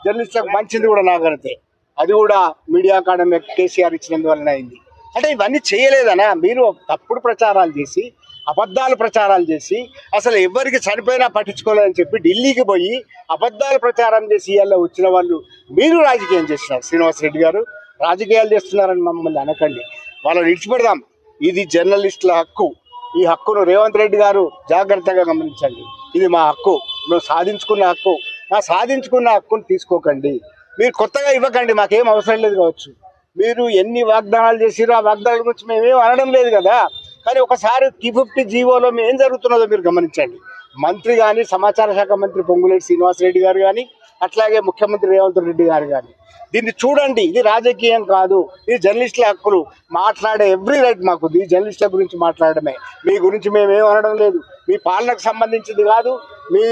జర్నలిస్టులకు మంచిది కూడా నాగరితే అది కూడా మీడియా అకాడమీ కేసీఆర్ ఇచ్చినందువలన అయింది. అంటే ఇవన్నీ చేయలేదనా? మీరు తప్పుడు ప్రచారాలు చేసి అబద్ధాలు ప్రచారాలు చేసి అసలు ఎవరికి చనిపోయినా పట్టించుకోలేదని చెప్పి ఢిల్లీకి పోయి అబద్ధాలు ప్రచారం చేసి ఇవాళ వచ్చిన వాళ్ళు మీరు రాజకీయం చేస్తున్నారు. శ్రీనివాసరెడ్డి గారు రాజకీయాలు చేస్తున్నారని మమ్మల్ని అనకండి. వాళ్ళని విడిచిపెడదాం. ఇది జర్నలిస్టుల హక్కు. ఈ హక్కును రేవంత్ రెడ్డి గారు జాగ్రత్తగా గమనించండి. ఇది మా హక్కు, మేము సాధించుకున్న హక్కు. ఆ సాధించుకున్న హక్కును తీసుకోకండి. మీరు కొత్తగా ఇవ్వకండి, మాకేం అవసరం లేదు కావచ్చు. మీరు ఎన్ని వాగ్దానాలు చేసిరో ఆ వాగ్దానాల గురించి మేమేం అనడం లేదు కదా. కానీ ఒకసారి T50 జీవోలో ఏం జరుగుతున్నదో మీరు గమనించండి. మంత్రి కానీ, సమాచార శాఖ మంత్రి పొంగులేటి శ్రీనివాసరెడ్డి గారు కానీ, అట్లాగే ముఖ్యమంత్రి రేవంత్ రెడ్డి గారు కానీ దీన్ని చూడండి. ఇది రాజకీయం కాదు, ఇది జర్నలిస్టుల హక్కులు. మాట్లాడే ఎవ్రీ రైట్ మాకు ఈ జర్నలిస్టుల గురించి మాట్లాడమే. మీ గురించి మేమేం అనడం లేదు. మీ పాలనకు సంబంధించింది కాదు, మీ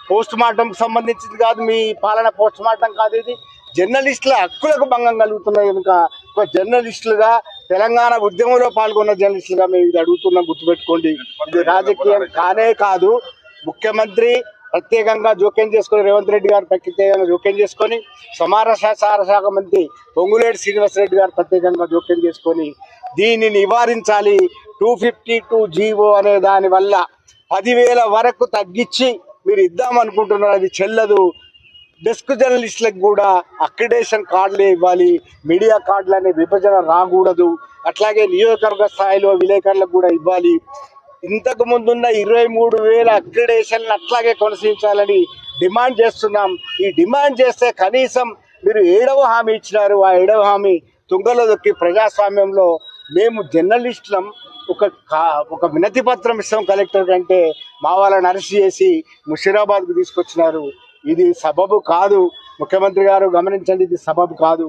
పోస్ట్ మార్టంకి సంబంధించింది కాదు, మీ పాలన పోస్ట్ మార్టం కాదు. ఇది జర్నలిస్టుల హక్కులకు భంగం కలుగుతున్నాయి కనుక ఒక జర్నలిస్టులుగా, తెలంగాణ ఉద్యమంలో పాల్గొన్న జర్నలిస్టులుగా మేము ఇది అడుగుతున్నాం. గుర్తుపెట్టుకోండి, ఇది రాజకీయం కానే కాదు. ముఖ్యమంత్రి ప్రత్యేకంగా జోక్యం చేసుకొని, రేవంత్ రెడ్డి గారు ప్రత్యేకంగా జోక్యం చేసుకొని, సమాచార శాఖ మంత్రి పొంగులేటి శ్రీనివాసరెడ్డి గారు ప్రత్యేకంగా జోక్యం చేసుకొని దీన్ని నివారించాలి. 252 జీవో అనే దాని వల్ల 10,000 వరకు తగ్గించి మీరు ఇద్దామనుకుంటున్నారు. అది చెల్లదు. డెస్క్ జర్నలిస్టులకు కూడా అక్రిడేషన్ కార్డులే ఇవ్వాలి. మీడియా కార్డులు అనే విభజన రాకూడదు. అట్లాగే నియోజకవర్గ స్థాయిలో విలేకరులకు కూడా ఇవ్వాలి. ఇంతకు ముందున్న 23,000 అక్రిడేషన్లు అట్లాగే కొనసాగించాలని డిమాండ్ చేస్తున్నాం. ఈ డిమాండ్ చేస్తే కనీసం మీరు 7వ హామీ ఇచ్చినారు. ఆ 7వ హామీ తుంగలో దొక్కి ప్రజాస్వామ్యంలో మేము జర్నలిస్టులం ఒక వినతి పత్రం ఇస్తాం కలెక్టర్ కంటే మా వాళ్ళని అరెస్ట్ చేసి ముషీరాబాద్కు తీసుకొచ్చినారు. ఇది సబబు కాదు. ముఖ్యమంత్రి గారు గమనించండి, ఇది సబబు కాదు.